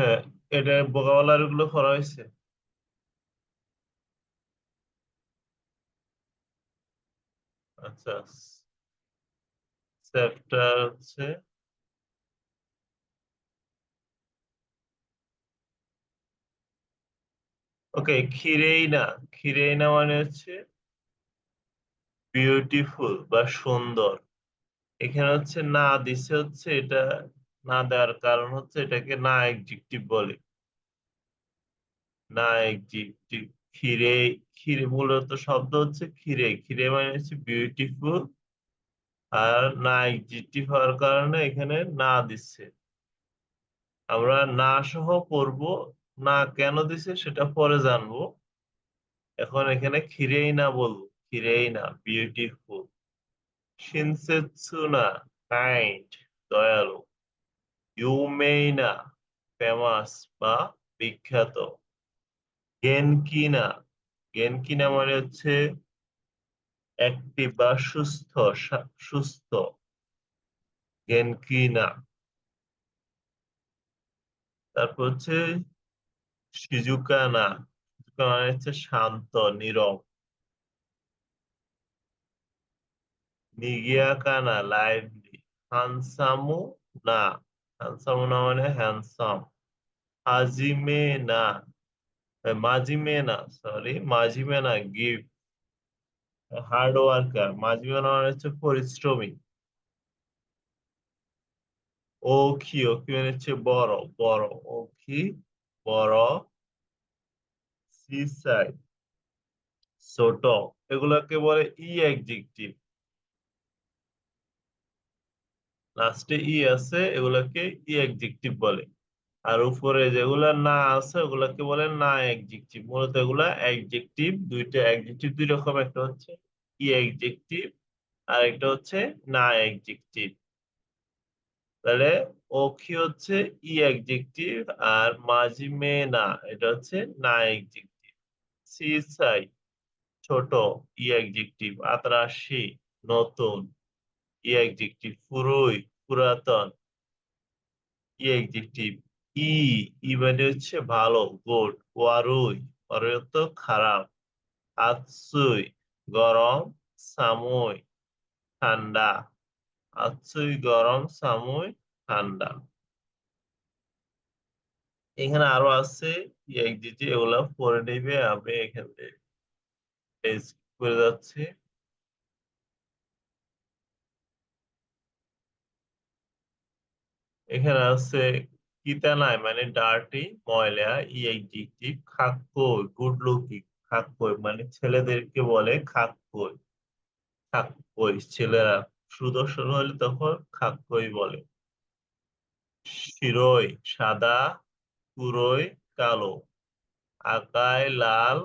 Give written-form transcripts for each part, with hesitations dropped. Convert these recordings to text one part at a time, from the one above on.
হ্যাঁ, এটা ভোকাবুলারি গুলো করা হয়েছে। আচ্ছা, চ্যাপ্টার হচ্ছে, ওকে, খিরেইনা। খিরেইনা মানে হচ্ছে বিউটিফুল বা সুন্দর। এখানে হচ্ছে না দিছে, হচ্ছে এটা না দেওয়ার কারণ হচ্ছে এটাকে না এডজেক্টিভ বলে। না এডজেক্টিভ। খিরে, খিরে মূলত শব্দ হচ্ছে খিরে। খিরে মানে হচ্ছে বিউটিফুল, আর না এডজেক্টিভ হওয়ার কারণে এখানে না দিচ্ছে। আমরা না সহ পড়ব। না কেন দিছে সেটা পরে জানবো। এখন এখানে খিরেই না বলবো, খিরেই না বিউটিফুল। শিনসেৎসু না কাইন্ড, দয়ালু। ইউমেই না ফেমাস বা বিখ্যাত। গেনকি না, গেনকি না মানে হচ্ছে অ্যাক্টিভ বা সুস্থ, সুস্থ। গেনকি না। তারপর হচ্ছে সিজুকা না। সিজুকা মানে হচ্ছে শান্ত, নীরব। নিগিয়াকা না লাইভলি। হানসামু না, হ্যান্ডসাম না মানে হ্যান্ডসাম। হাজিমে না, মাজিমে না, সরি, মাজিমে না গিফট। Hard worker. মাজিমে না মানে হচ্ছে পরিশ্রমী। ওখি, ওখি মানে হচ্ছে বড়, বড়। ওখি বড়। সিসাই ছোট। এগুলাকে বলে ই অ্যাডজেক্টিভ। লাস্টে ই আছে, এগুলাকে ই অ্যাডজেক্টিভ বলে। আর উপরে যেগুলা না আছে ওগুলাকে বলে না অ্যাডজেক্টিভ। মূলত এগুলা অ্যাডজেক্টিভ। দুইটা অ্যাডজেক্টিভ দুই রকম, একটা হচ্ছে ই অ্যাডজেক্টিভ আর একটা হচ্ছে না অ্যাডজেক্টিভ। তাহলে ওখি হচ্ছে ই অ্যাডজেক্টিভ, আর মাজিমে না এটা হচ্ছে না অ্যাডজেক্টিভ। সিসাই ছোট, ই অ্যাডজেক্টিভ। আতরাশি নতুন, ই অ্যাডজেক্টিভ। ফুরুই পুরাতন, ই অ্যাডজেক্টিভ। ই, ই মানে হচ্ছে ভালো, গুড। ওয়ারুই, ওয়ারুই তো খারাপ। আতসুই গরম। সামুই ঠান্ডা। আতসুই গরম, সামুই ঠান্ডা। এখানে আরো আছে ই অ্যাডজেক্টিভ, এগুলা পরে নিবে। আমি এখান থেকে পেজ করে যাচ্ছি। এখানে আছে কিতানাই মানে ডার্টি, ময়লা। ই অ্যাডজেক্টিভ। খাক্কই গুড লুকিং। খাক্কই মানে ছেলেদেরকে বলে খাক্কই। খাক্কই ছেলেরা সুদর্শন হলে তখন খাক্কই বলে। শিরোই সাদা, কুরোই কালো। আকাই লাল,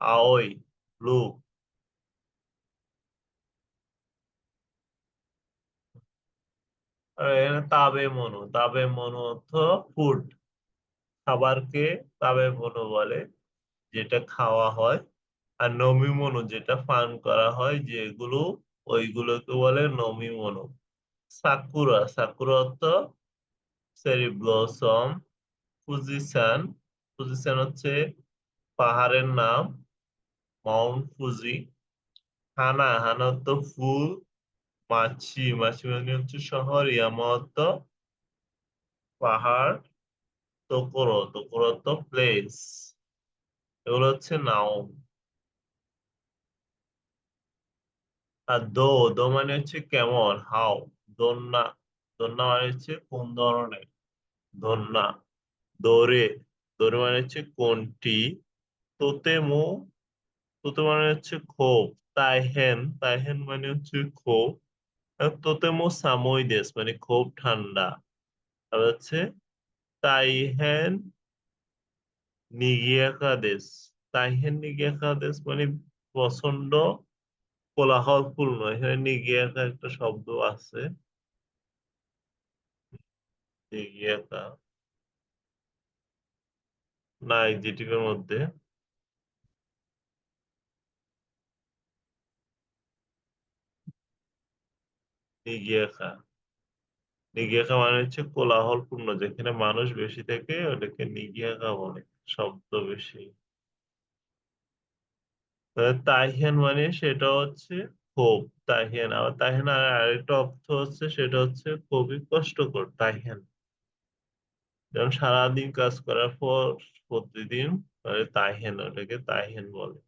আওই ব্লু। আর এখানে তাবে মনু। তাবে মনু অর্থ ফুড, খাবারকে তাবে মনু বলে, যেটা খাওয়া হয়। আর নমি মনু যেটা পান করা হয়, যেগুলো ওইগুলোকে বলে নমি মনু। সাকুরা, সাকুরা অর্থ চেরি ব্লসম। ফুজিসান, ফুজিসান হচ্ছে পাহাড়ের নাম, মাউন্ট ফুজি। হানা, হানা তো ফুল। মাছি, মাছি মানে হচ্ছে শহর। ইয়ামাত পাহাড়। তোকরো, তোকরো তো প্লেস। এগুলো হচ্ছে নাউন। আর দো, দো মানে হচ্ছে কেমন, হাউ। দন্না, দন্না মানে হচ্ছে কোন ধরনের। দন্না। দোরে, দোরে মানে হচ্ছে কোনটি। তোতেমু, তোতে মানে হচ্ছে ক্ষোভ। তাইহেন, তাইহেন মানে হচ্ছে ক্ষোভ। আর তোতেমু সামুই দেশ মানে খুব ঠান্ডা। আর হচ্ছে তাইহেন নিগিয়াকা দেশ। তাইহেন নিগিয়াকা দেশ মানে প্রচন্ড কোলাহলপূর্ণ। এখানে নিগিয়াকা একটা শব্দ আছে, নিগিয়াকা না এর মধ্যে। নিগিয়াকা নিগিয়াকা মানে হচ্ছে কোলাহলপূর্ণ, যেখানে মানুষ বেশি থাকে ওটাকে নিগিয়াকা বলে, শব্দ বেশি। তাইহেন মানে সেটা হচ্ছে খুব, তাইহেন। আবার তাইহেন আর আরেকটা অর্থ হচ্ছে, সেটা হচ্ছে খুবই কষ্টকর তাইহেন। যেমন সারাদিন কাজ করার পর প্রতিদিন তাইহেন, ওটাকে তাইহেন বলে।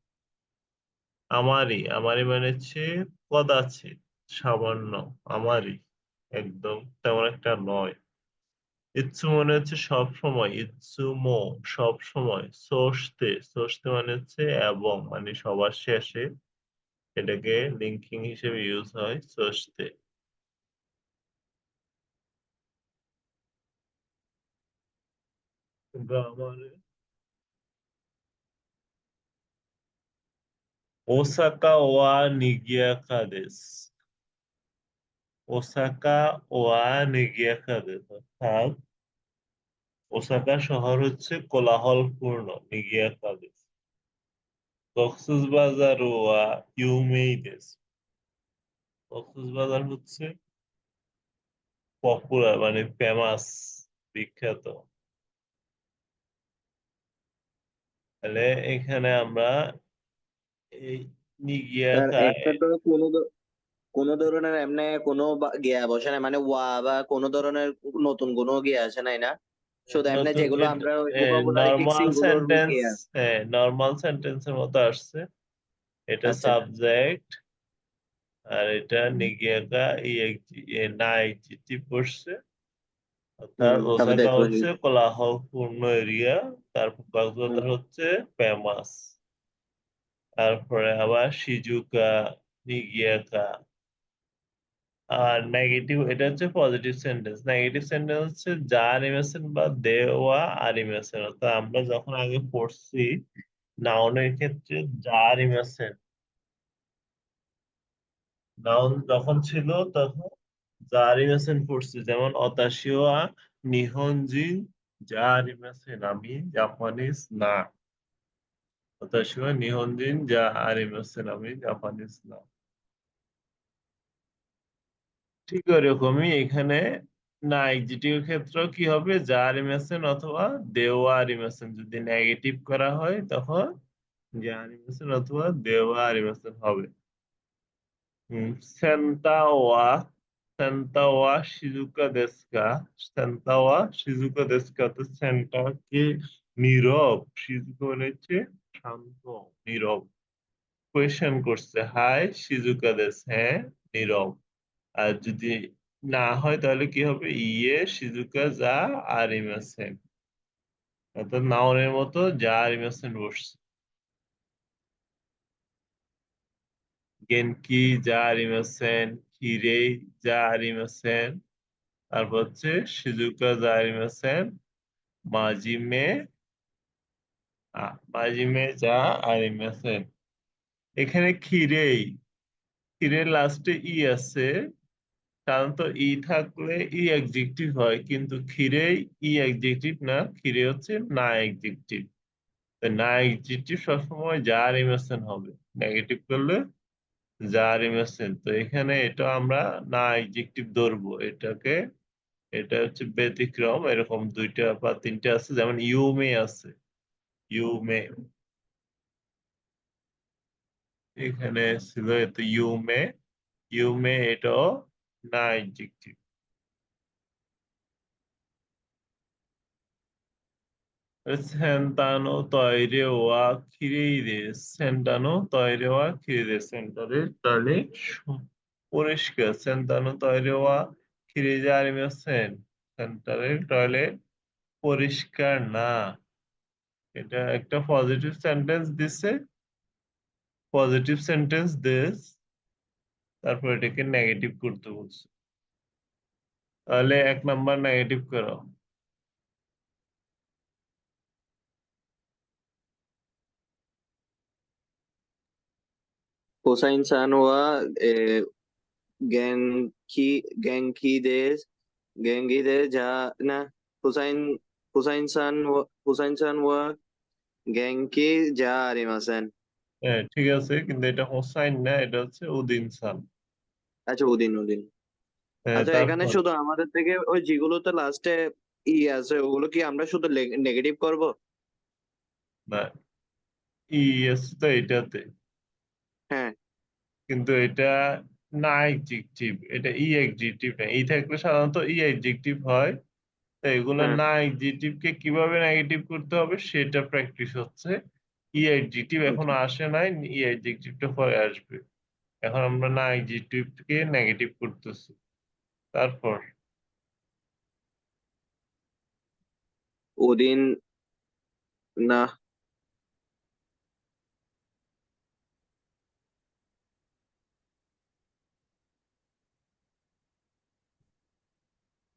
আমারই, আমারই মানে হচ্ছে কদাচিৎ, সামান্য। আমারই, একদম তেমন একটা নয়। ইচ্ছু মনে হচ্ছে সব সময়, ইচ্ছু মো সব সময়। সোস্তে, সোস্তে মানে হচ্ছে এবং, মানে সবার শেষে এটাকে লিঙ্কিং হিসেবে ইউজ হয়, সোস্তে। কিন্তু আমার ওসাকা ওয়া নিগিয়াকা দেস। ওসাকা ওয়া নিগিয়াকা দেস, অর্থাৎ ওসাকা শহর হচ্ছে কোলাহলপূর্ণ, নিগিয়াকা দেস। কক্সবাজার ওয়া ইউমেই দেস। কক্সবাজার হচ্ছে পপুলার, মানে ফেমাস, বিখ্যাত। তাহলে এখানে আমরা এই আর নিগিয়াকা। একটা তো কোনো ধরনের এমনি কোনো গিয়া বসে না, মানে ওয়া বা কোনো ধরনের নতুন কোনো গিয়া আসে নাই না, শুধু এমনি নতুন যেগুলো আমরা ভোকাবুলারি শিখছি নর্মাল ওগুলোর সেন্টেন্স, গিয়া। হ্যাঁ নর্মাল সেন্টেন্সের মতো আসছে। এটা আচ্ছা। সাবজেক্ট, আর এটা নিগিয়াকা না এক্সিটিভ বসছে। অর্থাৎ তারপর ওসাকা দেখো হচ্ছে কোলাহলপূর্ণ এরিয়া, তারপর কক্সবাজার হচ্ছে ফেমাস। তারপরে আবার সিজুকা, নিগিয়াকা। আর নেগেটিভ, এটা হচ্ছে পজিটিভ সেন্টেন্স। নেগেটিভ সেন্টেন্স হচ্ছে যা আনিমেশন বা দেওয়া আনিমেশন। অর্থাৎ আমরা যখন আগে পড়ছি নাউনের ক্ষেত্রে যা আনিমেশন, নাউন যখন ছিল তখন যা আনিমেশন পড়ছি, যেমন অতাশিও নিহনজিন যা আনিমেশন, আমি জাপানিজ না। অতাশিও নিহনজিন যা আনিমেশন, আমি জাপানিজ না। ঠিক ওরকমই এখানে না এক্সিটিভ ক্ষেত্রেও কি হবে, যার ইমেশন অথবা দেওয়ার ইমেশন যদি নেগেটিভ করা হয় তখন যার ইমেশন অথবা দেওয়ার ইমেশন হবে। সেন্তাওয়া, সেন্তাওয়া শিজুকা দেস্কা। সেন্তাওয়া শিজুকা দেস্কা, তো সেন্টা কি নীরব, শিজুকা মানে হচ্ছে শান্ত, নীরব। কোয়েশ্চেন করছে, হাই শিজুকা দেস, হ্যাঁ নীরব। আর যদি না হয় তাহলে কি হবে, ইয়ে শিজুকা যা আরিমাসেন। অর্থাৎ নাউনের মতো যা আরিমাসেন বসছে। গেনকি যা আরিমাসেন, হিরেই যা আরিমাসেন। তারপর হচ্ছে শিজুকা যা আরিমাসেন, মাজিমে মাজিমে যা আরিমাসেন। এখানে খিরেই, খিরের লাস্টে ই আছে। সাধারণত ই থাকলে ই অ্যাডজেক্টিভ হয়, কিন্তু খিরেই ই অ্যাডজেক্টিভ না, খিরে হচ্ছে না অ্যাডজেক্টিভ। না এক্সিটিভ সবসময় যার ইমেশন হবে, নেগেটিভ করলে যার ইমেশন। তো এখানে এটা আমরা না এক্সিটিভ ধরবো এটাকে। এটা হচ্ছে ব্যতিক্রম, এরকম দুইটা বা তিনটা আছে, যেমন ইউ মে আছে, ইউ মে। এখানে ছিল এত ইউ মে, ইউ মে এটাও না এক্সিটিভ। সেন্টানো তয়রে ওয়া খিরেইরে, সেন্টানো তয়রে ওয়া খিরেইরে, সেন্টারের তাহলে পরিষ্কার। সেন্টানো তয়রে ওয়া খিরেইরে আরিমেছেন, সেন্টারের টয়লেট পরিষ্কার না। এটা একটা পজিটিভ সেন্টেন্স দিছে, পজিটিভ সেন্টেন্স দিস, তারপর এটাকে নেগেটিভ করতে বলছে। তাহলে এক নাম্বার নেগেটিভ করো। কোসাইন সান ওয়া গেনকি গেনকিদের গেঙ্গিদের যা না, কোসাইন কোসাইন সান ওয়া গেঙ্কি যা আরিমাসেন। হ্যাঁ ঠিক আছে, কিন্তু এটা হোসাইন না, এটা হচ্ছে উদিন সান। আচ্ছা, উদিন উদিন। আচ্ছা, এখানে তারপর শুধু আমাদের থেকে ওই যেগুলোতে লাস্টে আছে ওগুলো কি আমরা শুধু নেগেটিভ করব? না, ই আছে তো এটাতে, হ্যাঁ। কিন্তু এটা না এডজেক্টিভ, এটা ই এডজেক্টিভ না। ই থাকলে সাধারণত ই এডজেক্টিভ হয়। তো এগুলো হ্যাঁ। না এডজেক্টিভ কে কিভাবে নেগেটিভ করতে হবে সেটা প্র্যাকটিস হচ্ছে। ই এডজেক্টিভ এখনো আচ্ছা। আসে নাই, ই এডজেক্টিভটা পরে আসবে। এখন আমরা না এডজেক্টিভ কে নেগেটিভ করতেছি। তারপর ওদিন না,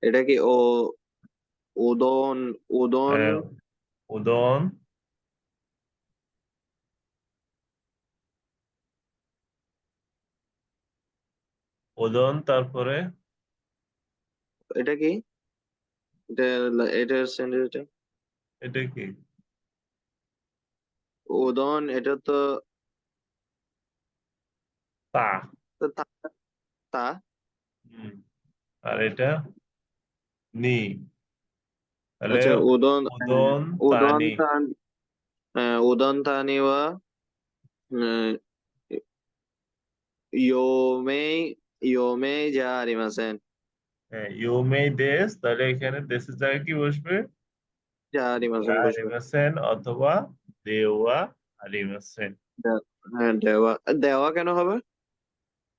এটা কি ওদন ওদন আহ, উদন, উদন, তারপরে এটা কি? এটা এটার সেন্টেন্সটা এটা কি? ওদন, এটা তো তা। তো তা তা। হুম, আর এটা নি, তাহলে আচ্ছা, ওদন, হ্যাঁ, উদন ওদন তানি। তান, হ্যাঁ, ওদন তানিওয়া ইয়োমেই ইয়োমেই যা আরিমাসেন। হ্যাঁ, ইউমেই দেশ, তাহলে এখানে দেশের জায়গায় কি বসবে? যা আরিমাসেন বসবে। আরিমাসেন অথবা দেওয়া আরিমাসেন। হ্যাঁ, দেওয়া। দেওয়া কেন হবে?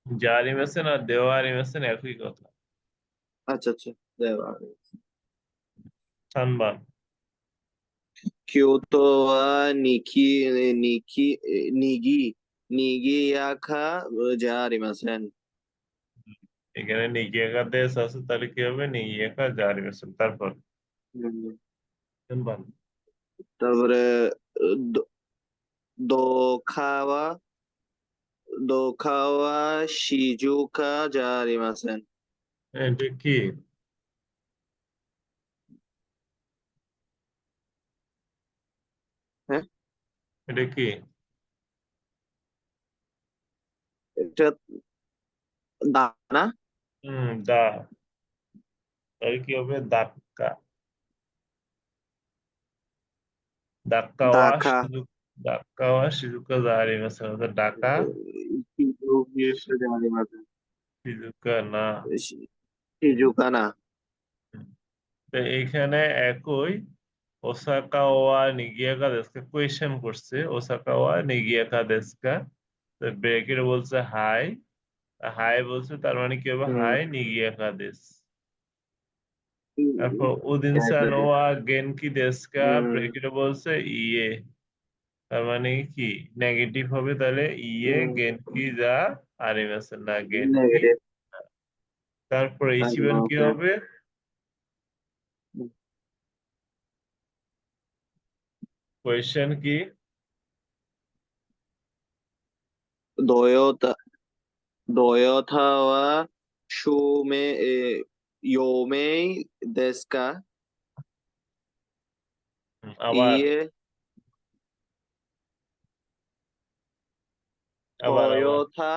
যা আরিমাসেন আর দেওয়া আরিমাসেন একই কথা। আচ্ছা আচ্ছা, দেওয়া। সানবান। কিয়োতো ওয়া নিকি নিগি নিগিয়াকা যা আরিমাসেন। এখানে নিগিয়াকা দেশ আছে, তাহলে কি হবে? নিগিয়াকা যা আরিমাসেন। তারপর হুম। সানবান। তারপরে দো- দোখাওয়া দোখাওয়া শিজুকা যা আরিমাসেন। এটা কি? হ্যাঁ, এটা কি? এটা দানা। দা, তাহলে কি হবে? দাক্কা। দাক্কা ওয়া দাখা শিজুকা, দাক্কা ওয়া শিজুকা যা আরিমাসেন, অর্থাৎ ঢাকা শিজুকা যা আরিমাসেন। শিজুকা না। শিজুকা না। তো এইখানে একই ওসাকা ওয়া নিগিয়াকা দেশকা কোয়েশ্চেন করছে, ওসাকা ওয়া নিগিয়াকা দেশকা। তো ব্রেকেট বলছে হাই, হাই বলছে, তার মানে কি হবে? হুম। হাই নিগিয়াকা দেশ। তারপর উদিনসান হুম। ওয়া গেনকি দেশকা, ব্রেকেটে বলছে ইয়ে, তার মানে কি? নেগেটিভ হবে, তাহলে ইয়ে গেনকি যা আরিমাসেন না গেনকি। নেগেটিভ। তারপরে ইচিবান কি ওকে। হবে? কোয়েশ্চেন কি? দয়োতা দয়োথা ওয়া সুমে ইয়োমেই দেশকা আবার, ইয়ে আবার টয়োথা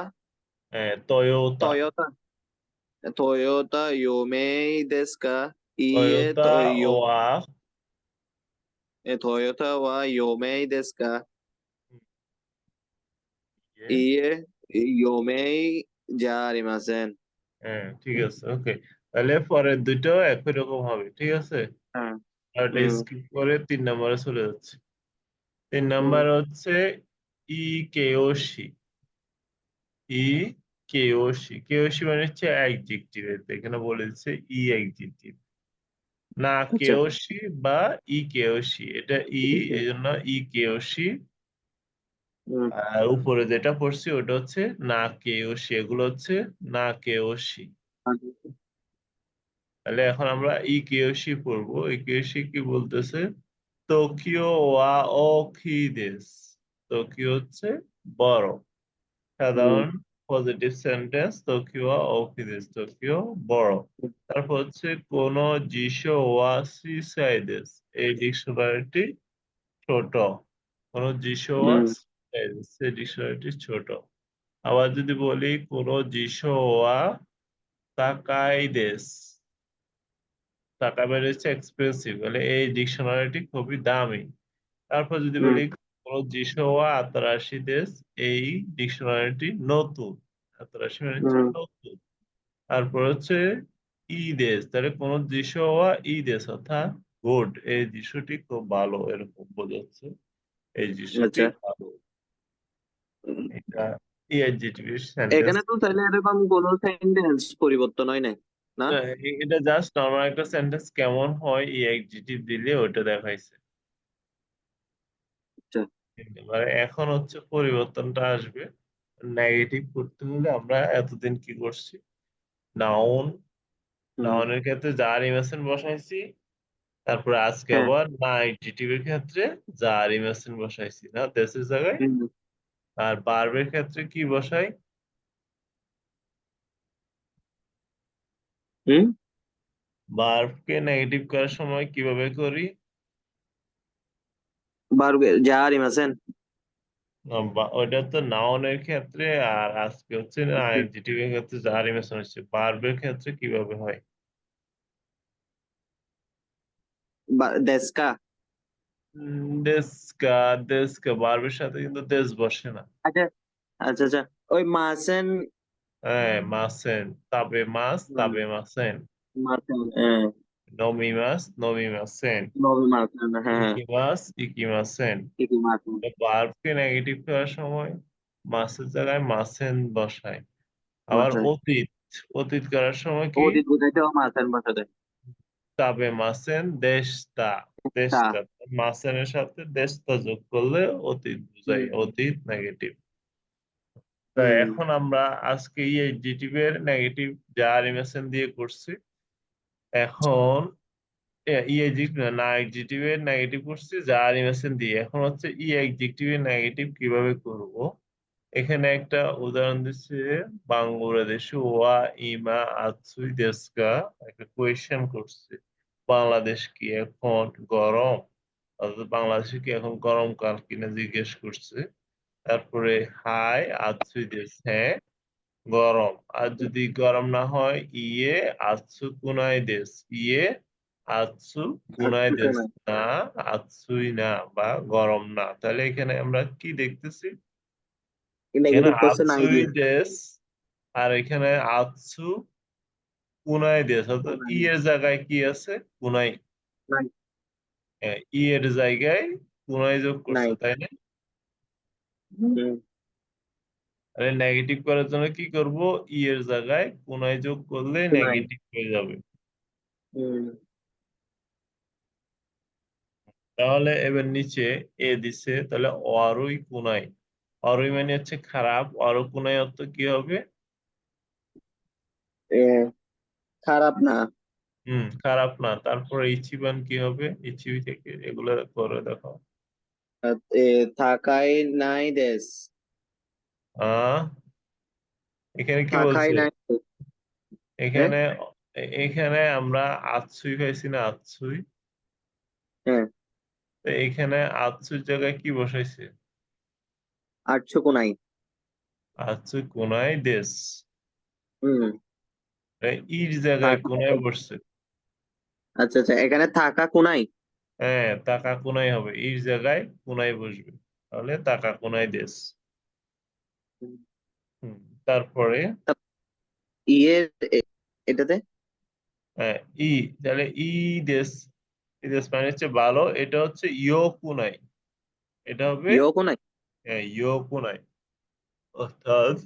টয়োটা, টয়োতা টয়োতা ইয়োমেই দেশকা ইয়ে টয়োটা টয়ো ওয়া টয়োতা ওয়া ইয়োমেই দেশকা ইয়ে। ইয়ে ইয়োমেই যা আরিমাসেন। হ্যাঁ, ঠিক আছে, ওকে। তাহলে পরের দুটো একই রকম হবে, ঠিক আছে। হ্যাঁ। আর এটা হুম। স্কিপ করে 3 নম্বরে চলে যাচ্ছে। তিন হুম। নাম্বার হচ্ছে ই কেওশি। ই কেওশি, কেওশি মানে হচ্ছে অ্যাডজেক্টিভ। এখানে বলে দিচ্ছে ই অ্যাডজেক্টিভ। না আচ্ছা। কেওশি বা ই কেওশি, এটা ই, এই জন্য ই কেওশি। হুম। আর উপরে যেটা পড়ছি ওটা হচ্ছে না কেওশি, এগুলো হচ্ছে না কেওশি। তাহলে এখন আমরা ই কিয়োশি পড়বো। ই কিয়োশি কি বলতেছে? টোকিও ওয়া ওকিদেস। টোকিও হচ্ছে বড়। হুম। সাধারণ পজিটিভ সেন্টেন্স, টোকিও ওয়া ওকিদেস, টোকিও বড়। তারপর হচ্ছে কোন জিশো ওয়া সিসাইদেস, এই ডিকশনারিটি ছোট। কোন জিশো ওয়া হুম। সিসাইদেস, এই ডিকশনারিটি ছোট। আবার যদি বলি কোন জিশো ওয়া তাকাইদেস। টাকা বের হচ্ছে এক্সপেন্সিভ, বলে এই ডিকশনারিটি খুবই দামি। তারপর যদি হুম বলি কোন জিশোয়া আতরাশি দেশ, এই ডিকশনারিটি নতুন। আতরাশি মানে হচ্ছে হুম নতুন। তারপর হচ্ছে ই দেশ, তাহলে কোন জিশোয়া ই দেশ অর্থাৎ গুড, এই দৃশ্যটি খুব ভালো এরকম বোঝাচ্ছে। এই দৃশ্যটি আচ্ছা। ভালো। এটা ইএনজিটিভ সেন্টেন্স। এখানে তো তাহলে এরকম কোনো সেন্টেন্স পরিবর্তন হয় নাই, না? এটা জাস্ট নর্মাল একটা সেন্টেন্স কেমন হয় ই এক্সিটিভ দিলে ওটা দেখাইছে। আচ্ছা। এবারে এখন হচ্ছে পরিবর্তনটা আসবে। নেগেটিভ করতে হলে আমরা এতদিন কি করছি, নাউন, হুম। নাউনের ক্ষেত্রে যার ইমেশন বসাইছি। তারপরে আজকে হ্যাঁ। আবার না এর ক্ষেত্রে যার ইমেশন বসাইছি না দেশের জায়গায়। হুম আর বার্বের ক্ষেত্রে কি বসাই, হুম। বার্বকে নেগেটিভ করার সময় কিভাবে করি। যার ইমাসেন। ওইটা তো নাউনের ক্ষেত্রে, আর আজকে হচ্ছে না আচ্ছা। এর ক্ষেত্রে যার ইমেশন হচ্ছে। বার্বের ক্ষেত্রে কিভাবে হয়, দেশকা। দেশকা। দেশকা বার্বের সাথে কিন্তু দেশ বসে না। আচ্ছা আচ্ছা আচ্ছা। ওই মাসেন। হ্যাঁ মাসেন, তাবে মাস হুম, তাবে মাসেন, মাসেন, হ্যাঁ। নমিমাস নমিমাসেন, নবী মাসেন, হ্যাঁ হ্যাঁ। ইকিমাস ইকিমাসেন। ঠিকই মাসেন। বার্বকে নেগেটিভ করার সময় মাসের জায়গায় মাসেন বসায়। আবার মাসেন। অতীত, অতীত করার সময় কি, অতীত বুঝাইতেও মাসেন বসাতে। তাবে মাসেন দেশতা। তা। দেশতা, মাসেনের সাথে দেশতা যোগ করলে অতীত বুঝাই, হুম অতীত নেগেটিভ। তা হুম এখন আমরা আজকে এই এডজেক্টিভ এর নেগেটিভ যার ইমেশন দিয়ে করছি। এখন ই এডজেক্টিভ না এডজেক্টিভ এর নেগেটিভ করছি যার ইমেশন দিয়ে। এখন হচ্ছে ই এডজেক্টিভ এর নেগেটিভ কিভাবে করব। এখানে একটা উদাহরণ দিচ্ছে, বাংলাদেশে ওয়া ইমা আতসুই দেশকা। একটা কোয়েশ্চেন করছে, বাংলাদেশ কি এখন গরম, অর্থাৎ বাংলাদেশে কি এখন গরমকাল কিনা জিজ্ঞেস করছে। তারপরে হাই আতসুই দেশ, হ্যাঁ গরম। আর যদি গরম না হয় ইয়ে আতসু কুনাই দেশ, ইয়ে আতসু কুনাই দেশ, না আতসুই না বা গরম না। তাহলে এখানে আমরা কি দেখতেছি, এখানে নেগেটিভ করছে নাই আতসুই দিয়ে। দেশ আর এখানে আতসু কুনাই দেশ, অর্থাৎ ই এর জায়গায় কি আছে, কুনাই। নাই। ই এর জায়গায় কুনাই যোগ করছে নাই। তাই না। হুম তাহলে নেগেটিভ করার জন্য কি করব, ই এর জায়গায় কুনাই যোগ করলে নাই। নেগেটিভ হয়ে যাবে। হুম। তাহলে এবার নিচে এ দিছে, তাহলে অরুই কুনাই। অরুই মানে হচ্ছে খারাপ, অরু কুনাই অর্থ কি হবে, এ, খারাপ না। খারাপ না। তারপরে ইচিবান কি হবে, ইচিবি থেকে এগুলো করে দেখো। এ, থাকাই নাই দেশ। আহ এখানে কি থাকাই বলছে, নাই দেশ। হ্যাঁ এখানে এখানে আমরা আতসুই পাইছি না, আতসুই। হ্যাঁ। তো এখানে আতসুই জায়গায় কি বসাইছে, 800 কোনাই। আতসুই কোনায় দেশ। হুম। ইর জায়গায় থাকা। কোনায় বসছে। আচ্ছা আচ্ছা, এখানে থাকা কোনাই। হ্যাঁ তাকা কোনাই হবে, ইর জায়গায় কোনায় বসবে। তাহলে তাকা কোনায় দেশ। হুম। হুম, তারপরে তা ইয়ের এটাতে হ্যাঁ, ই, তাহলে ই দেশ, ই দেশ মানে হচ্ছে ভালো, এটা হচ্ছে ইয়ো কুনাই। এটা হবে ইয় কোনাই। ইয়ো কুনাই, অর্থাৎ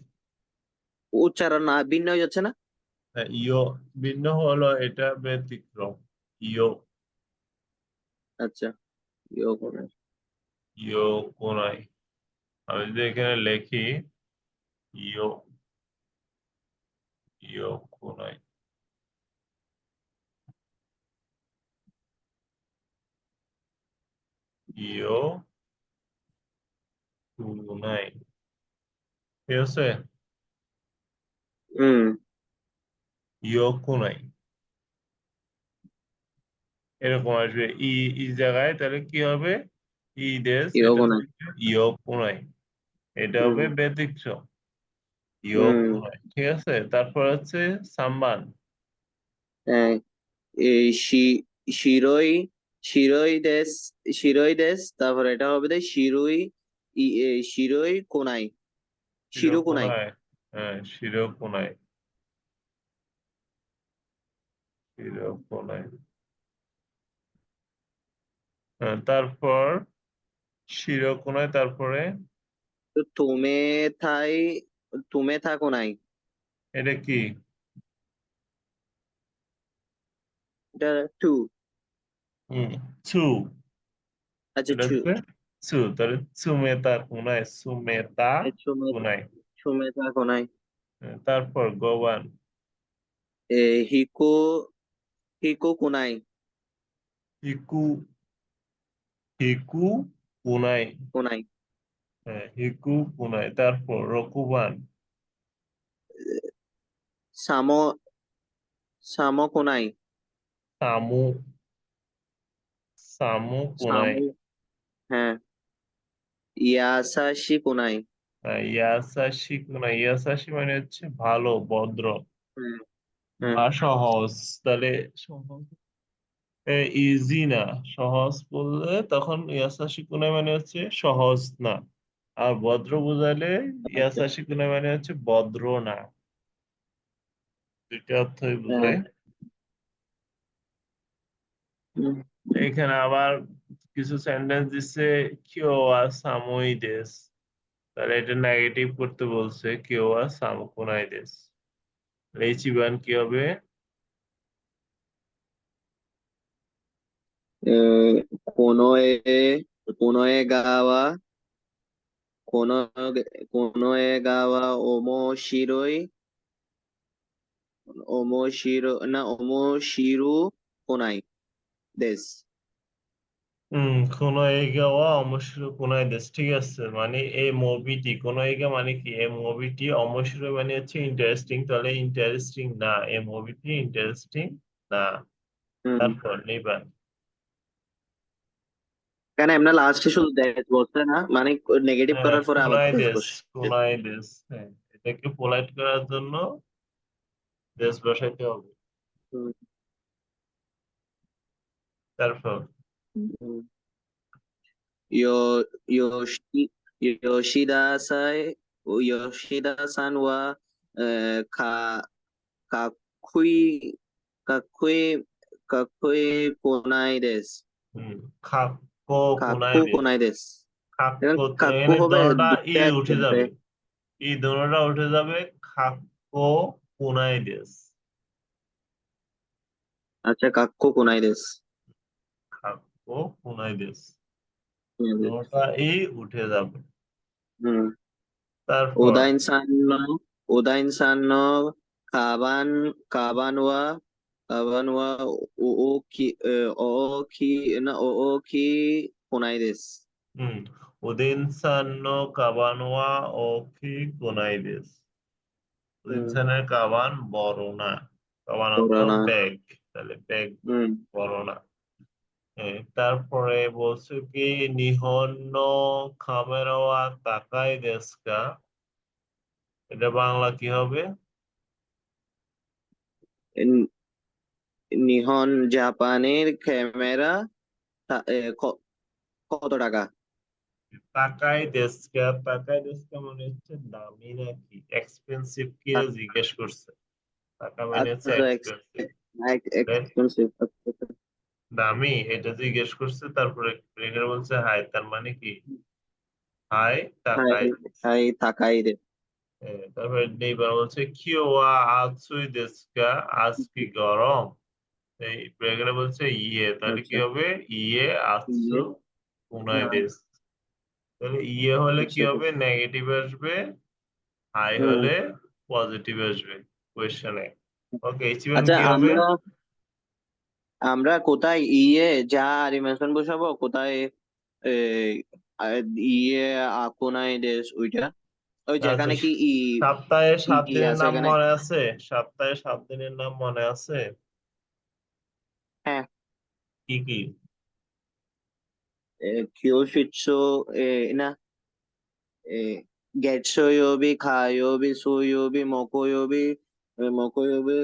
উচ্চারণ না ভিন্ন হয়ে যাচ্ছে না? ইয়ো ভিন্ন হলো, এটা ব্যতিক্রম। ইয়ো, আচ্ছা। ইয় কোনাই। ইয়ো কুনাই। আমি যদি এখানে লিখি ইয়ো, ইয়ো কুনাই, ইয়ো কুনাই, ঠিক আছে, হুম। ইয়ো কুনাই এরকম আসবে। ই জায়গায় তাহলে কি হবে, দেশ, ইয় এটা কোনাই। হবে ইয়ো কুনাই। এটা হুম। হবে ব্যতিক্রম। ইয়ো হুম কোনাই, ঠিক আছে। তারপর হচ্ছে সাম্বান। হ্যাঁ এই শিরোই শিরোই দেশ তারপর এটা হবে দে শিরোই কোনাই শিরো শিরো কোনাই কোনায়, হ্যাঁ শিরো কোনায়, শিরো কোনায়। হ্যাঁ, তারপর শিরো কোনায়, তারপরে তো থাই তুমে থা কোনাই এটা কি? এটা টু হুম, ছু। আচ্ছা এটা হচ্ছে ছু, তাহলে সুমেতা কোনায়, সুমেতা কোনায়। ছুমে থা কোনাই হ্যাঁ, তারপর গোবান। হিকো হিকো কোনাই হিকু, হিকু কোনায়। কোনাই হ্যাঁ, হিকু কোনায়। তারপর রকুবান। সামো সামো কোনাই সামু, সামু কোনায়। সামো হ্যাঁ ইয়াসাশি কোনাই ইয়াসাশি কোনায়, ইয়াসাশি মানে হচ্ছে ভালো, ভদ্র হ্যাঁ হ্যাঁ বা সহজ। তাহলে সহজ, ইজি না, সহজ বললে তখন ইয়াসাশি কুনাই মানে হচ্ছে সহজ না। আর ভদ্র বোঝালে আচ্ছা ইয়াসাশি কুনাই মানে হচ্ছে ভদ্র না। দুইটা অর্থই হ্যাঁ বোঝায়। হুম, এখানে আবার কিছু সেন্টেন্স দিচ্ছে কিও ওয়া সামুই দেস, তাহলে এটা নেগেটিভ করতে বলছে, কিও ওয়া সামু কুনাই দেস। এই চিবান কি হবে? কোনো এ কোনো এ গাওয়া কোনো কোনো এ গাওয়া ওমো শিরোই ওমো শিরো না ওমো শিরু কোনাই দেশ কোন এগা ওয়া অমশিরো কোনাই দেশ, ঠিক আছে। মানে এই মুভিটি, কোন এগা মানে কি, এই মুভিটি অমশিরো মানে হচ্ছে ইন্টারেস্টিং, তাহলে ইন্টারেস্টিং না, এই মুভিটি ইন্টারেস্টিং না। হুম তারপর নিবা। কেন এমনি লাস্টে শুধু দেশ বলছে না মানে নেগেটিভ হ্যাঁ, করার পরে আবার কোনাই দেশ দেশ, বসে কোনাই দেশ, হ্যাঁ। এটাকে পোলাইট করার জন্য দেশ বসাইতে হবে। হুম, তারপর হুম। ইয়ো ইয়োশি ইয়োশিদা সাই ইয়োশিদা সান ওয়া কা কাকুই কাকুই কাকুই কোনাই দেশ খাক্কো কোনাই কাকু দেশ। কোনাই দেশ এখন খাক্কো, কাকু এখানে হবে দোনোটা ই দুইটা উঠে একসাথে। যাবে, এই দোনোটা উঠে যাবে। খাক্কো কোনাই দেশ, আচ্ছা কাকু কোনাই দেশ খাক্কো কোনাই দেশ, হুম দোনোটা এই উঠে যাবে। হুম। তারপর ওদা ইনসান ওদা ইনসান কাবান কাবান ওয়া কাবান ওয়া ও ও কি ও ও কি না ও ও কি কোনাই দেশ হুম, উদিনসান নো কাবানোয়া ও কি কোনাই দেশ। হুম উদিনসানের কাবান বড় না, কাবান অর্থ পুরানা ব্যাগ, তাহলে ব্যাগ হুম বড় না। তারপরে বলছে কি নিহন নো খামেরাওয়া তাকাই দেস্কা, এটা বাংলা কি হবে? নি- নিহন জাপানের ক্যামেরা কত টাকা তাকাই দেস্কা, তাকাই দেস্কা মানে হচ্ছে দামি নাকি এক্সপেন্সিভ, কে জিজ্ঞেস করছে। টাকা মানে হচ্ছে আচ্ছা এক্সপেন্সিভ, এক্সপেন্সিভ দামি এটা জিজ্ঞেস করছে। তারপরে এখানে বলছে হাই, তার মানে কি হাই হাই তাকাই। হাই তাকাই দে তারপরে নেইবার বলছে কিওয়া আতসুই দেস্কা, আজ কি গরম। এই এখানে বলছে ইয়ে, তাহলে কি আচ্ছা হবে? ইয়ে আতসু ইয়ে উনাই না দেস, তাহলে ইয়ে হলে কি আচ্ছা হবে? নেগেটিভ আসবে। হাই হুম হলে পজিটিভ আসবে কোয়েশ্চেনে। ওকে, ইচিবান আচ্ছা কি হবে? আমরা আমরা কোথায় যা অ্যানিমেশন বসাবো কোথায় এ, আ, ইয়ে কোনায় দেশ ওইটা ওই আচ্ছা, যেখানে কি সপ্তাহে সাত ই দিনের আছে নাম এখানে মনে আছে? সপ্তাহে সাত দিনের নাম মনে আছে? হ্যাঁ কি কি? কিয়োশিৎসু না গেটসইয়োবি, খায়োবি, সুইয়োবি, মকোয়োবি,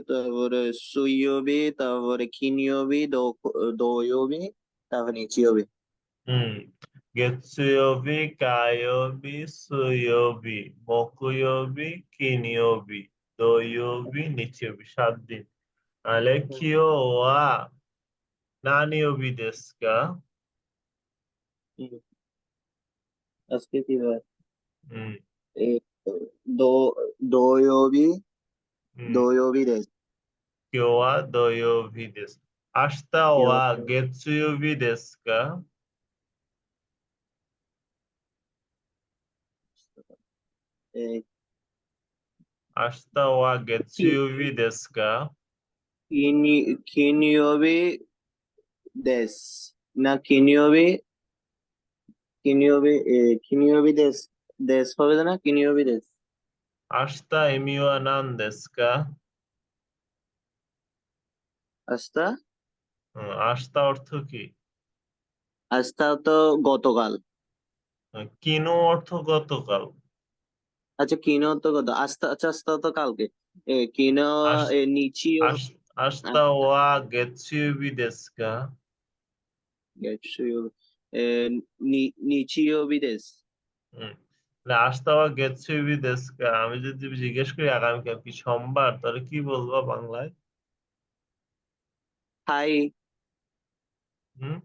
তারপরে সুইয়োবি, তারপরে কিনিয়োবি, দোয়োবি, তারপরে নিচিয়োবি। হুম, গেতসুয়োবি, কায়োবি, সুয়োবি, মকুয়োবি, কিনিয়োবি, দোয়োবি, নিচিয়োবি। 7 দিন। তাহলে কিও ওয়া নানিয়োবি দেসু কা? হুম, আজকে কি বার? হুম, এ, দো দোয়োবি, হুম, দোয়োবি দেশু। 今日は土曜日です。明日は月曜日ですか？え、明日は月き、曜日ですか？金曜日です。金曜日です。ですহবে না? 金曜日です。明日意味は何ですか？明日明日অর্থ কি? আজ তো গতকাল। কিনো অর্থ গতকাল। আচ্ছা, কিনো তো আচ্ছা, আস্তা তো কালকে। কিনো, আস নিচিও, আস আস্তা ওয়া গেতসুয়োবি দেসু কা? গেটসুইও, নিচিও বিদেশ। হুম, না, আস্তা ওয়া গেতসুয়োবি দেসু কা? আমি যদি জিজ্ঞেস করি আগামীকাল কি সোমবার, তাহলে কি বলবো বাংলায়? হাই, হুম,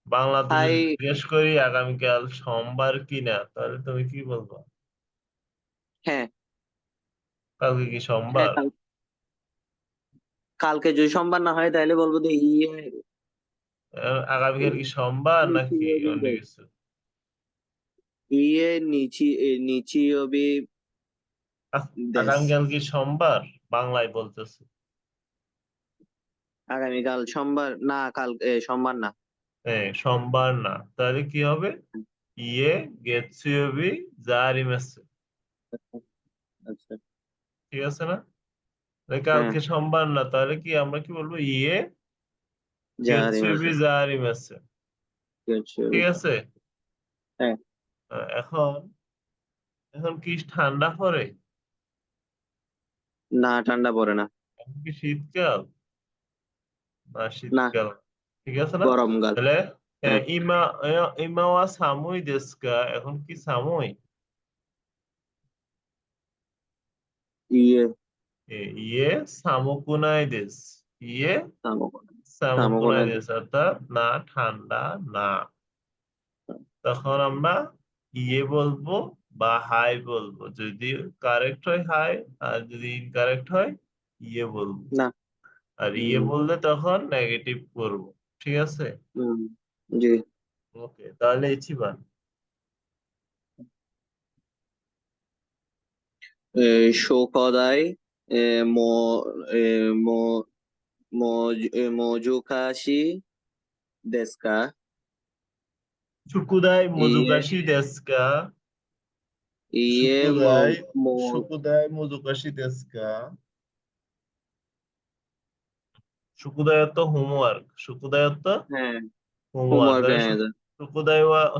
বাংলাতে হাই। যদি জিজ্ঞেস করি আগামীকাল সোমবার কিনা, তাহলে তুমি কি বলবো? হ্যাঁ, কালকে কি হ্যাঁ, সোমবার? কালকে যদি সোমবার না হয় তাহলে বলবো যে ইয়ে, আগামীকাল কি সোমবার নাকি নিচিও অন্য বিদেশ। কিছু? নিচিও বিদেশ। আগামীকাল কি সোমবার? বাংলায় বলতেছে। আগামীকাল সোমবার না, সোমবার না। হ্যাঁ, সোমবার না, তাহলে কি হবে? ইয়ে গেতসুয়োবি জারিমেসু। আচ্ছা। ঠিক আছে না? তাহলে হ্যাঁ, কালকে সোমবার না, তাহলে কি আমরা কি বলবো? ইয়ে জারিমাসু। গেতসুয়োবি জারিমেসু। ঠিক আছে? হ্যাঁ, এখন এখন কি ঠান্ডা পড়ে? না, ঠান্ডা পড়ে না। এখন কি শীতকাল? না, না, শীতকাল না। ঠিক আছে না? গরমকাল। তাহলে হ্যাঁ, ইমা ইমা ওয়া সামুই দেসু কা? এখন কি সামুই? ইয়ে, ইয়ে সামুকুনাই দেসু। ইয়ে সামোগোনা, সামুকুনাই সামোগোনা। দেসু, অর্থাৎ না ঠান্ডা না। তখন আমরা ইয়ে বলবো বা হাই বলবো। যদি কারেক্ট হয় হাই, আর যদি ইনকারেক্ট হয় ইয়ে বলবো। না। আর ইয়ে হুম, বললে তখন নেগেটিভ করব। ঠিক আছে? হুম, জি। ওকে, তাহলে ইচিবান। শোকদাই, এ, মো এ, মো মোজোকাশি দেস্কা। সুকুদাই ইয়ে, মুজুকাশি দেসু কা? ইয়ে, সুকুদাই সুকুদাই মুজুকাশি দেসু কা? সুকুদাই তো হোমওয়ার্ক। সুকুদাই তো হ্যাঁ, হোমওয়ার্ক। হোমওয়ার্ক। তাহলে হ্যাঁ,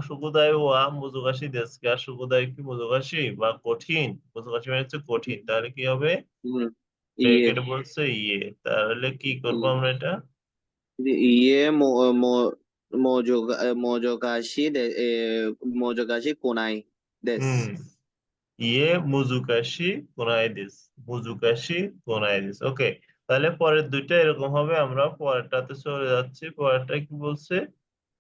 সুকুদাই ওয়া মুজুগাশি দেসু কা? সুকুদাই কি মুজুগাশি বা কঠিন? মুজুগাশি মানে হচ্ছে কঠিন। তাহলে কি হবে? হুম, ইয়ে, ব্র্যাকেটে বলছে ইয়ে। তাহলে কি করবো হুম, আমরা এটা? ইয়ে, মোজোকাশি মোজোকাশি কোনাই দেশ। হুম, ইয়ে মুজুকাশি কোনাই দেসু। মুজুকাশি কোনাই দেসু। ওকে, তাহলে পরের দুইটা এরকম হবে। আমরা পরেরটাতে চলে যাচ্ছি। পরেরটা কি বলছে?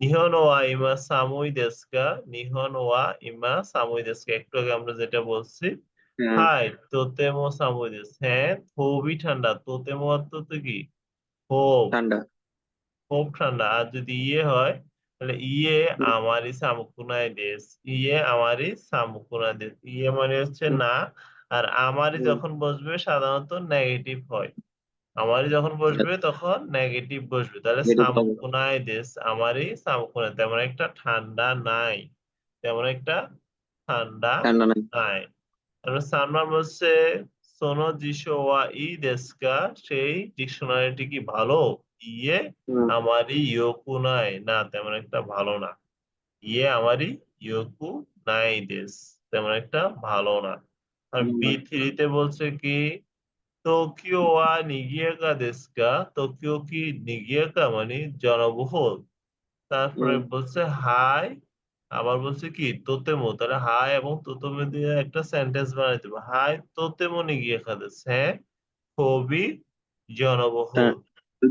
নিহন ওয়া ইমা সামুই দেসু কা? নিহন ওয়া ইমা সামুই দেসু কা? একটু আগে আমরা যেটা বলছি। হ্যাঁ, হাই তোতেমো সামুই দেসু। হ্যাঁ, খুবই ঠান্ডা। তোতেমো অর্থ তো কি? খুব। ঠান্ডা। খুব ঠান্ডা। আর যদি ইয়ে হয়, তাহলে ইয়ে হুম, আমারই সামুকুনাই দেশ। ইয়ে আমারই সামুকুনাই দেশ। ইয়ে মানে হচ্ছে হুম, না। আর আমারই হুম, যখন বসবে সাধারণত নেগেটিভ হয়। আমারই যখন বসবে তখন নেগেটিভ বসবে। তাহলে এরকম হবে। সামুকুনাই দেশ, আমারই সামুকুনাই। তেমন একটা ঠান্ডা নাই। তেমন একটা ঠান্ডা ঠান্ডা নাই। নাই। তারপর সানমার বলছে সোনো জিশো ওয়া ই দেস্কা? সেই ডিকশনারিটি কি ভালো? ইয়ে হুম, আমারই ইয়োকু নাই। না, তেমন একটা ভালো না। ইয়ে আমারই ইয়োকু নাই দেস। তেমন একটা ভালো না। আর B3 তে বলছে কি টোকিও ওয়া নিগিয়াকা দেস্কা, টোকিও কি নিগিয়াকা মানে জনবহুল। তারপরে বলছে হাই, আবার বলছে কি তোতেমো, তাহলে হাই এবং তোতেমো দিয়ে একটা সেন্টেন্স বানাইতে হবে। হাই তোতেমো নিগিয়াকা দেস, হ্যাঁ খুবই জনবহুল।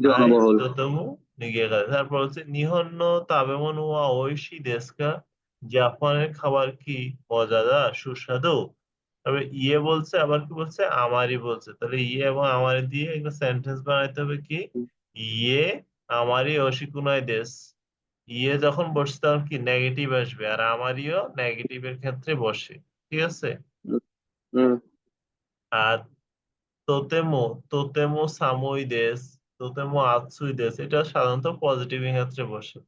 হাই জনবহুল। তোতেমো নিগিয়াকা দেস। তারপর হচ্ছে নিহন্ন তাবেমন ওয়া ওইশি দেস্কা, জাপানের খাবার কি মজাদার সুস্বাদু। তবে ইয়ে বলছে, আবার কি বলছে আমারই বলছে, তাহলে ইয়ে এবং আমারই দিয়ে একটা সেন্টেন্স বানাইতে হবে কি ইয়ে আমারই অশিকুনাই দেশ। ইয়ে যখন বসছে তখন কি নেগেটিভ আসবে, আর আমারইও নেগেটিভের ক্ষেত্রে বসে। ঠিক আছে। হুম। আর তোতেমো, তোতেমো সামুই দেশ, তোতেমো আতসুই দেশ, এটা সাধারণত পজিটিভের ক্ষেত্রে বসে।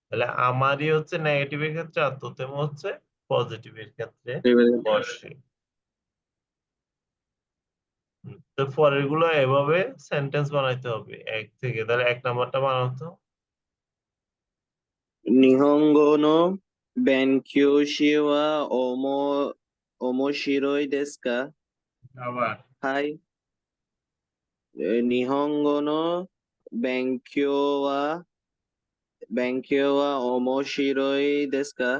তাহলে আমারই হচ্ছে নেগেটিভের ক্ষেত্রে, আর তোতেমো হচ্ছে পজিটিভের ক্ষেত্রে বসে। তো পরের গুলো এভাবে সেন্টেন্স বানাইতে হবে এক থেকে। তাহলে 1 নাম্বারটা বানাতো। নিহঙ্গো নো বেনকিয়োশি ওয়া ওমো ওমোশিরোই দেসু কা? আবার হাই, নিহঙ্গো নো বেনকিয়ো ওয়া ওমোশিরোই দেসু কা?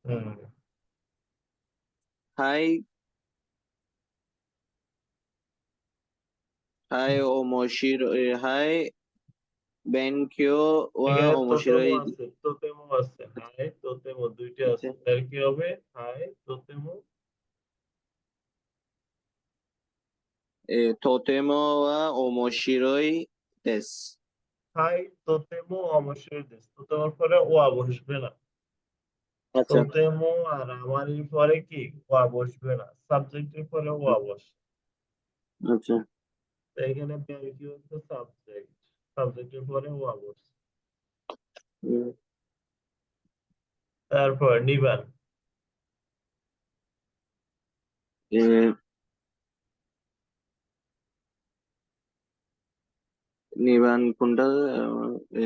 হুম, হাই, হাই বেনকিয়ো ওয়া এখানে তোতেমো ওমোশিরোই। আছে, তোতেমো আছে, হাই তোতেমো দুইটা আছে, তাহলে কি হবে হাই তোতেমো। তোতেমো ওয়া ওমোশিরোই দেসু। হাই তোতেমো অবশ্যই দেশ, তোতেমোর পরে ও বসবে না। আচ্ছা। তোতেমো আর আমারই পরে কি ও বসবে না, সাবজেক্টের পরে ও বসে। আচ্ছা। তো এখানে কি হচ্ছে সাবজেক্ট, সাবজেক্টের পরে ও বসে। উম, তারপর নিবান। এ, নিবান কোনটা? এ,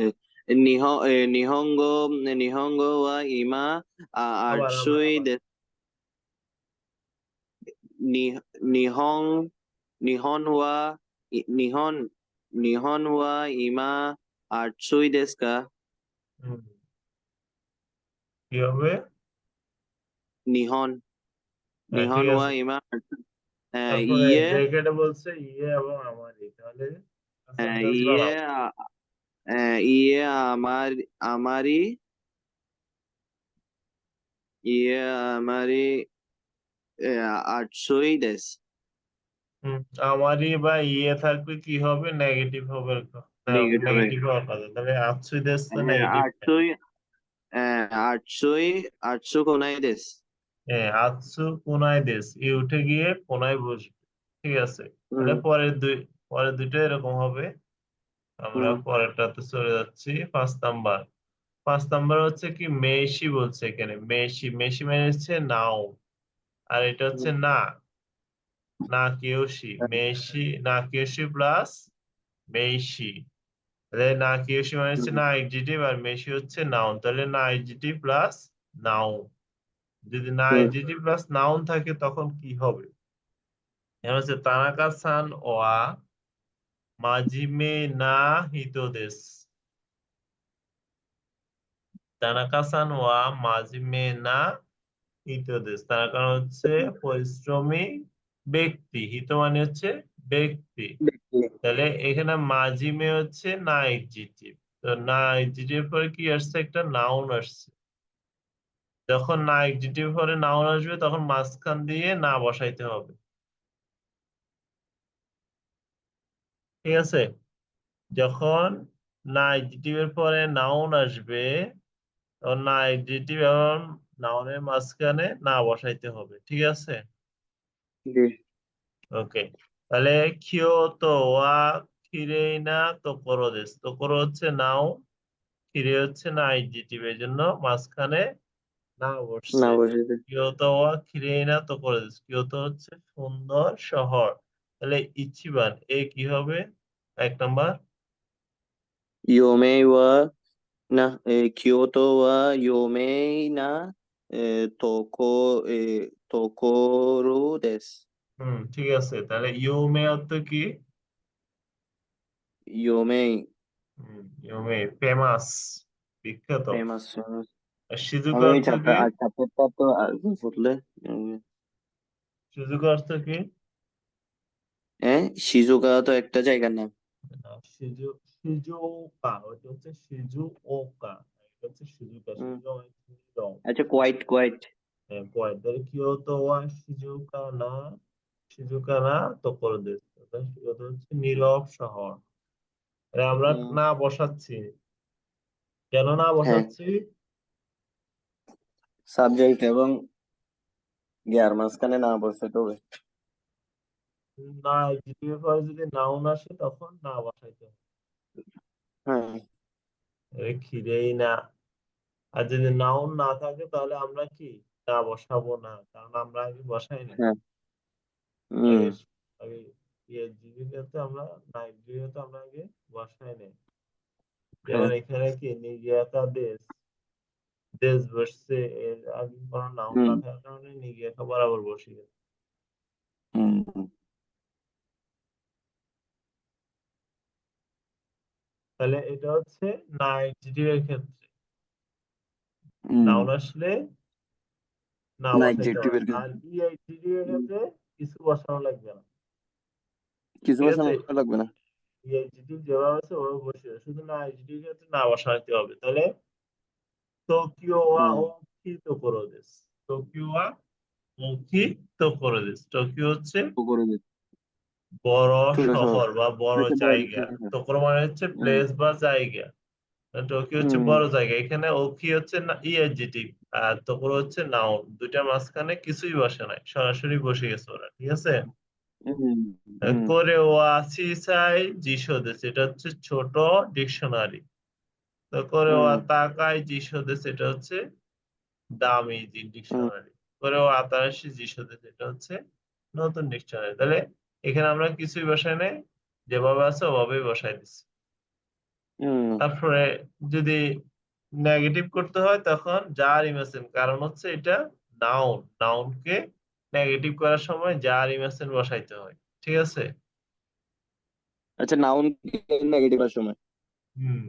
নিহঙ্গ নিহঙ্গ ওয়া ইমা আবার আটসুই আবার দেসু। নিহং নিহন ওয়া নিহন নিহন ওয়া ইমা আটসুই দেসু কা? হুম, কি হবে? নিহন হ্যাঁ নিহন ঠিক ওয়া আছে। ইমা তারপরে ইয়ে ব্র্যাকেটে বলছে ইয়ে এবং আমারই, তাহলে সেন্টেন্স ইয়ে বানাও। ইয়ে আমারি ইয়ে আমারি আটসুই দেসু। হুম, আমারই বা ইয়ে থাকবে কি হবে নেগেটিভ হবে। নেগেটিভ হবে। নেগেটিভ হওয়ার কথা, তাহলে আতসুই দেশ তো নেগেটিভ। আটসুই আটসুই আটসু কোনাই দেসু। হ্যাঁ আতসু কোনায় দেশ, ই উঠে গিয়ে কোনায় বসবে। ঠিক আছে। তাহলে হুম। পরের দুইটা এরকম হবে। আমরা হুম। পরেরটাতে চলে যাচ্ছি। 5 নাম্বার। 5 নাম্বার হচ্ছে কি মেশি বলছে, এখানে মেশি, মেশি মানে হচ্ছে নাও, আর এটা হচ্ছে হুম। না, না কিয়োশি, মেশি না কিয়োশি প্লাস মেইশি। তাহলে না কিয়োশি মানে হচ্ছে হুম। না এডজেক্টিভ, আর মেশি হচ্ছে নাউন, তাহলে না এডজেক্টিভ প্লাস নাউন। যদি না হুম। এডজেক্টিভ প্লাস নাউন থাকে তখন কি হবে? এখন হচ্ছে তানাকা সান ওয়া মাজিমে না হিতো দেস। তানাকা সান ওয়া মাজিমে না হিতো দেস, তার কারণ হচ্ছে পরিশ্রমী ব্যক্তি, হিত মানে হচ্ছে ব্যক্তি। তাহলে এখানে মাজিমে হচ্ছে না এডজেক্টিভ, তো না এডজেক্টিভ পরে কি আসছে একটা নাউন আসছে। যখন না এডজেক্টিভ পরে নাউন আসবে তখন মাঝখান দিয়ে না বসাইতে হবে। ঠিক আছে। যখন না এডজেক্টিভ এর পরে নাউন আসবে তখন না এডজেক্টিভ এবং নাউনের মাঝখানে না বসাইতে হবে। ঠিক আছে। জি। ওকে। তাহলে কিয়োতো ওয়া কিরেই না তোকোরো দেস, তোকোরো হচ্ছে নাউন, কিরে হচ্ছে না এডজেক্টিভ, এর জন্য মাঝখানে না না বসছে। বসেছে। কিয়োতো ওয়া কিরেই না তোকোরো দেস, কিয়োতো হচ্ছে সুন্দর শহর। তাহলে ইচিবান এ কি হবে? 1 নাম্বার। ইয়োমেই ওয়া না কিয়োতো ওয়া ইয়োমেই না তোকো তোকোরু দেস। ঠিক আছে, তাহলে ইউমে অর্থ কি? ইয়োমেই। ইউমে ফেমাস, বিখ্যাত। ফেমাস। আর শিজুকা আমি ওই অর্থ কি? চ্যাপ্টারটা তো আগে পড়লে। শিজুকা অর্থ কি? হ্যাঁ, শিজুকা তো একটা জায়গার নাম। শিজুকা ওটা হচ্ছে শিজুওকা, এটা হচ্ছে শিজুকা। হুম। শিজুকা মানে কিংডম। আচ্ছা, কোয়াইট কোয়াইট। হ্যাঁ, পয়েন্ট। তাহলে কিয়োতো ওয়া শিজুকা না, শিজুকা না তোকোরো দেশ। ওটা হচ্ছে নীরব শহর। তাহলে আমরা হুম। না বসাচ্ছি, কেন না হ্যাঁ, বসাচ্ছি? সাবজেক্ট এবং ইয়ার মাঝখানে না বসে তবে। না এর পরে যদি নাউন আসে তখন না বসাইতে হবে। হ্যাঁ। খিদেই না। আর যদি নাউন না থাকে তাহলে আমরা কি না বসাবো না, কারণ আমরা আগে বসাই নাই। হ্যাঁ। হুম। আগে আগে জীবিকাতে আমরা নাইজেরিয়াতে আমরা আগে বসাই নাই। যেমন হ্যাঁ। এখানে কি নিগিয়াতা দেশ, দেশ বসছে, এর আগে কোনো নাউন হুম। না থাকার কারণে নিগিয়াতা বরাবর বসে গেছে। হুম। তাহলে এটা হচ্ছে নাইজেরিয়ার ক্ষেত্রে হুম। নাউন আসলে না না, বসাইতে হয়। এডজেক্টিভের আর ক্ষেত্রে। ইআইজিডিএর হুম। ক্ষেত্রে কিছু বসানো লাগবে না। কিছু ঠিক বসানো আছে, লাগবে না। ইআইজিডি যেভাবে আছে ওভাবে বসিয়ে শুধু না আইজিডির ক্ষেত্রে না বসাইতে হবে। তাহলে টোকিও ওয়া হুম। ওকিতো দেশ। টোকিও ওয়া ওকিতো দেশ। টোকিও হচ্ছে তো করে দিই। বড় ছোট শহর। শহর বা বড় দেশে বড় জায়গা। শহর। টোকিও মানে হচ্ছে হুম। প্লেস বা জায়গা। টোকিও হচ্ছে হুম। বড় জায়গা। এখানে ওকি হচ্ছে না ইএডজেটিভ, আর তোকরো হচ্ছে নাউন। দুইটার মাঝখানে কিছুই বসে নাই, সরাসরি বসে গেছে ওরা। ঠিক আছে। হুম। হুম। করে ওয়াসি চাই জিশো দেশ, এটা হচ্ছে ছোট ডিকশনারি। তো করে ওয়া হুম। তাকাই জিশো দেশ, এটা হচ্ছে দামি হুম। ডিকশনারি। করে ও আতারাশি জিশো দেশ, এটা হচ্ছে নতুন ডিকশনারি। তাহলে এখানে আমরা কিছুই বসাই নাই, যেভাবে আছে ওভাবেই বসাই দিচ্ছি। হুম। তারপরে যদি নেগেটিভ করতে হয় তখন যার ইমেসেন, কারণ হচ্ছে এটা নাউন, নাউনকে নেগেটিভ করার সময় যার ইমেসেন বসাইতে হয়। ঠিক আছে। আচ্ছা, নাউন নেগেটিভ এর সময়। হুম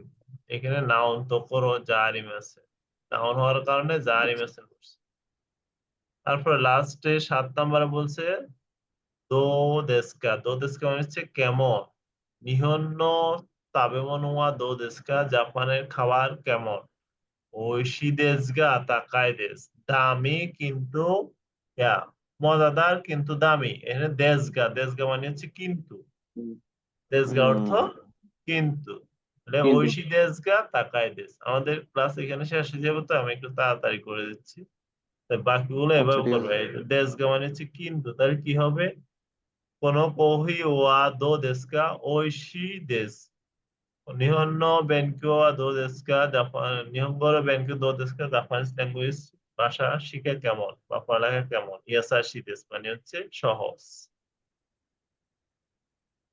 এখানে নাউন তো করো যার ইমেসেন, নাউন হওয়ার কারণে যার আচ্ছা। ইমেসেন করছে। তারপরে লাস্টে 7 নম্বরে বলছে দো দেস্কা। দো দেস্কা মানে হচ্ছে কেমন। নিহন্ন তাবেমন ওয়া দো দেস্কা, জাপানের খাবার কেমন। ওইশি দেশ গা তাকাই দেশ, দামি কিন্তু ইয়া, মজাদার কিন্তু দামি। এখানে দেশগা, দেশগা মানে হচ্ছে কিন্তু। হুম। দেশগা অর্থ হুম। কিন্তু। তাহলে কিন্তু। ঐশী দেশগা তাকাই দেশ। আমাদের ক্লাস এখানে শেষ হয়ে যাবে, তো আমি একটু তাড়াতাড়ি করে দিচ্ছি। তাই বাকিগুলো আচ্ছা, এভাবে ঠিক আছে। করবে। দেশগা মানে হচ্ছে কিন্তু, তাহলে কি হবে? কোন কোহি ওয়া দো দেশকা ঐশী দেশ। নিহন্ন বেনকিও দো দেশকা জাপান, নিহঙ্গর বেনকিও দো দেশকা জাপানিজ ল্যাঙ্গুয়েজ, ভাষা শিখে কেমন বা পড়ালেখা কেমন। ইয়াসাশি দেশ মানে হচ্ছে সহজ।